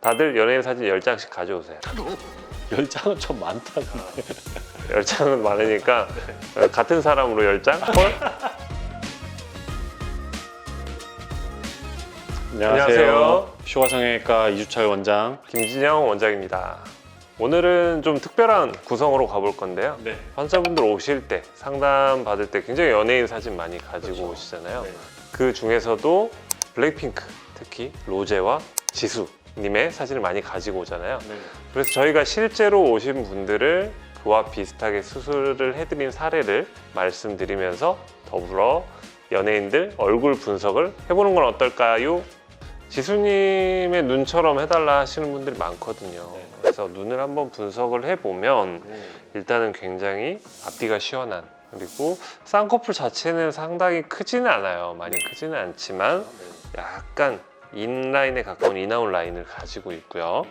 다들 연예인 사진 10장씩 가져오세요. 10장은 좀 많다 근데. 10장은 많으니까 같은 사람으로 10장? 안녕하세요. 휴가성형외과 이주철 원장. 김진영 원장입니다. 오늘은 좀 특별한 구성으로 가볼 건데요. 네. 환자분들 오실 때, 상담 받을 때 굉장히 연예인 사진 많이 가지고 오시잖아요. 네. 그 중에서도 블랙핑크, 특히 로제와 지수 님의 사진을 많이 가지고 오잖아요. 네. 그래서 저희가 실제로 오신 분들을 그와 비슷하게 수술을 해드린 사례를 말씀드리면서 더불어 연예인들 얼굴 분석을 해보는 건 어떨까요? 지수님의 눈처럼 해달라 하시는 분들이 많거든요. 네. 그래서 눈을 한번 분석을 해보면 일단은 굉장히 앞뒤가 시원한, 그리고 쌍꺼풀 자체는 상당히 크지는 않아요. 많이 크지는 않지만 약간 인라인에 가까운 인아웃 라인을 가지고 있고요.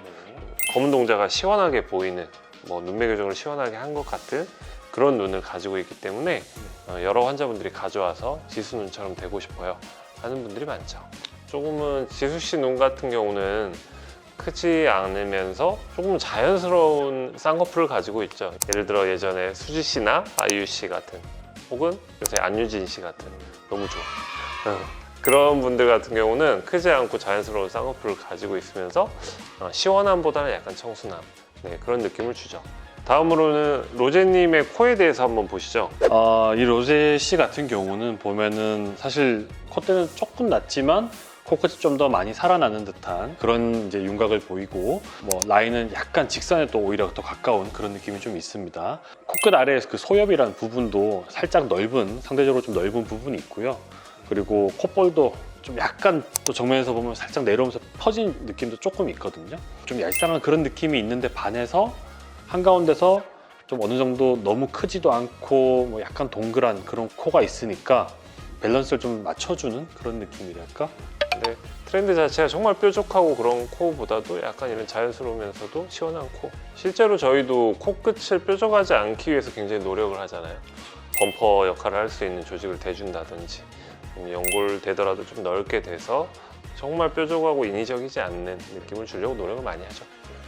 검은 동자가 시원하게 보이는, 눈매 교정을 시원하게 한 것 같은 그런 눈을 가지고 있기 때문에 여러 환자분들이 가져와서 지수 눈처럼 되고 싶어요 하는 분들이 많죠. 조금은 지수 씨 눈 같은 경우는 크지 않으면서 조금 자연스러운 쌍꺼풀을 가지고 있죠. 예를 들어 예전에 수지 씨나 아이유 씨 같은, 혹은 요새 안유진 씨 같은, 너무 좋아. 그런 분들 같은 경우는 크지 않고 자연스러운 쌍꺼풀을 가지고 있으면서 시원함보다는 약간 청순함, 그런 느낌을 주죠. 다음으로는 로제님의 코에 대해서 한번 보시죠. 이 로제 씨 같은 경우는 보면은 사실 콧대는 조금 낮지만 코끝이 좀 더 많이 살아나는 듯한 그런 이제 윤곽을 보이고, 라인은 약간 직선에 또 오히려 더 가까운 그런 느낌이 좀 있습니다. 코끝 아래에 그 소엽이라는 부분도 살짝 넓은, 상대적으로 좀 넓은 부분이 있고요. 그리고 콧볼도 좀 약간 또 정면에서 보면 살짝 내려오면서 퍼진 느낌도 조금 있거든요. 좀 얄쌍한 그런 느낌이 있는데 반해서 한가운데서 좀 어느 정도 너무 크지도 않고 약간 동그란 그런 코가 있으니까 밸런스를 좀 맞춰주는 그런 느낌이랄까? 근데 트렌드 자체가 정말 뾰족하고 그런 코보다도 약간 이런 자연스러우면서도 시원한 코. 실제로 저희도 코끝을 뾰족하지 않기 위해서 굉장히 노력을 하잖아요. 범퍼 역할을 할 수 있는 조직을 대준다든지, 연골 되더라도 좀 넓게 돼서 정말 뾰족하고 인위적이지 않는 느낌을 주려고 노력을 많이 하죠.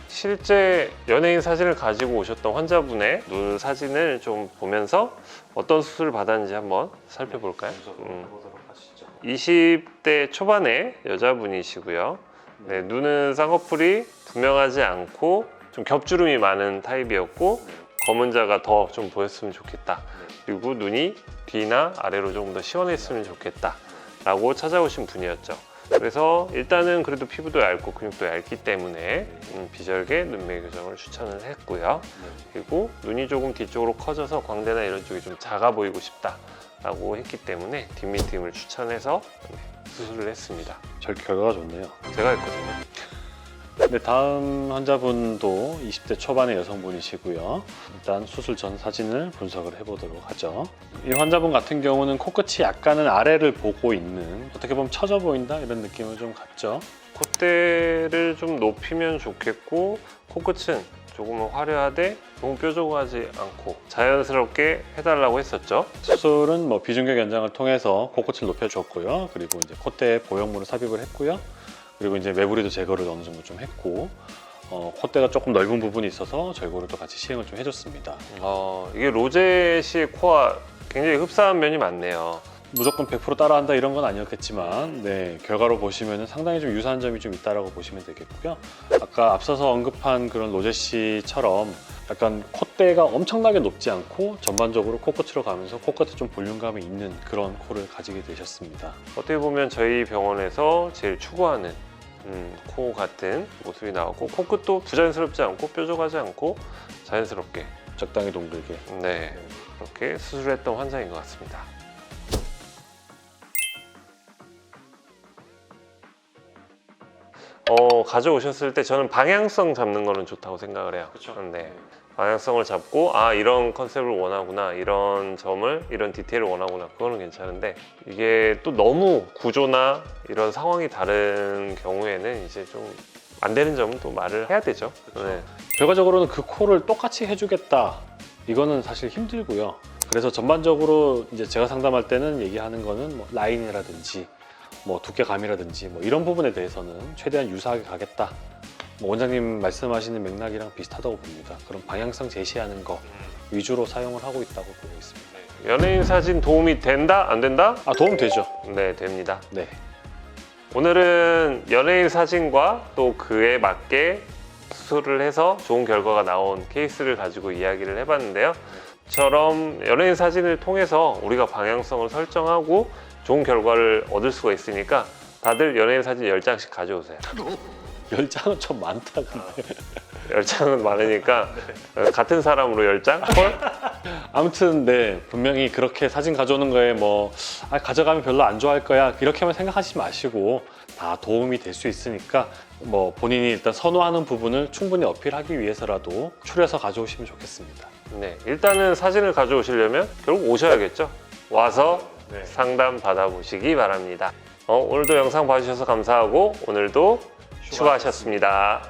실제 연예인 사진을 가지고 오셨던 환자분의 눈 사진을 좀 보면서 어떤 수술을 받았는지 한번 살펴볼까요? 20대 초반의 여자분이시고요. 눈은 쌍꺼풀이 분명하지 않고 좀 겹주름이 많은 타입이었고, 검은 자가 더 좀 보였으면 좋겠다. 그리고 눈이 뒤나 아래로 조금 더 시원했으면 좋겠다 라고 찾아오신 분이었죠. 그래서 일단은 그래도 피부도 얇고 근육도 얇기 때문에 비절개 눈매 교정을 추천을 했고요. 그리고 눈이 조금 뒤쪽으로 커져서 광대나 이런 쪽이 좀 작아 보이고 싶다 라고 했기 때문에 뒷미팅을 추천해서 수술을 했습니다. 절 결과가 좋네요. 제가 했거든요. 네, 다음 환자분도 20대 초반의 여성분이시고요. 일단 수술 전 사진을 분석을 해보도록 하죠. 이 환자분 같은 경우는 코끝이 약간은 아래를 보고 있는, 어떻게 보면 처져 보인다 이런 느낌을 좀 갖죠. 콧대를 좀 높이면 좋겠고, 코끝은 조금은 화려하되 너무 뾰족하지 않고 자연스럽게 해달라고 했었죠. 수술은 비중격 연장을 통해서 코끝을 높여줬고요. 그리고 이제 콧대에 보형물을 삽입을 했고요. 그리고 이제 매부리도 제거를 어느 정도 좀 했고, 콧대가 조금 넓은 부분이 있어서 절골을 또 같이 시행을 좀 해줬습니다. 이게 로제 씨의 코와 굉장히 흡사한 면이 많네요. 무조건 100% 따라한다 이런 건 아니었겠지만, 결과로 보시면 상당히 좀 유사한 점이 좀 있다라고 보시면 되겠고요. 아까 앞서서 언급한 그런 로제 씨처럼 약간 콧대가 엄청나게 높지 않고 전반적으로 코끝으로 가면서 코끝에 좀 볼륨감이 있는 그런 코를 가지게 되셨습니다. 어떻게 보면 저희 병원에서 제일 추구하는 코 같은 모습이 나왔고, 코끝도 부자연스럽지 않고 뾰족하지 않고 자연스럽게 적당히 동글게. 그렇게 수술했던 환자인 것 같습니다. 가져오셨을 때 저는 방향성 잡는 거는 좋다고 생각을 해요. 그렇죠. 방향성을 잡고 이런 컨셉을 원하구나, 이런 점을, 이런 디테일을 원하구나, 그거는 괜찮은데, 이게 또 너무 구조나 이런 상황이 다른 경우에는 이제 좀 안 되는 점은 또 말을 해야 되죠. 결과적으로는 그 코를 똑같이 해주겠다, 이거는 사실 힘들고요. 그래서 전반적으로 이제 제가 상담할 때는 얘기하는 거는 라인이라든지 두께감이라든지 이런 부분에 대해서는 최대한 유사하게 가겠다, 뭐 원장님 말씀하시는 맥락이랑 비슷하다고 봅니다. 그런 방향성 제시하는 거 위주로 사용을 하고 있다고 보고 있습니다. 연예인 사진 도움이 된다? 안 된다? 아, 도움 되죠? 네, 됩니다. 네. 오늘은 연예인 사진과 또 그에 맞게 수술을 해서 좋은 결과가 나온 케이스를 가지고 이야기를 해봤는데요. 처럼 연예인 사진을 통해서 우리가 방향성을 설정하고 좋은 결과를 얻을 수가 있으니까 다들 연예인 사진 10장씩 가져오세요. 10장은 좀 많다 근데. 10장은 많으니까 같은 사람으로 10장? 헐? 아무튼 네, 분명히 그렇게 사진 가져오는 거에 뭐 가져가면 별로 안 좋아할 거야 이렇게만 생각하지 마시고 다 도움이 될 수 있으니까 뭐 본인이 일단 선호하는 부분을 충분히 어필하기 위해서라도 추려서 가져오시면 좋겠습니다. 네, 일단은 사진을 가져오시려면 결국 오셔야겠죠. 와서 네. 상담 받아보시기 바랍니다. 오늘도 영상 봐주셔서 감사하고 오늘도 수고하셨습니다.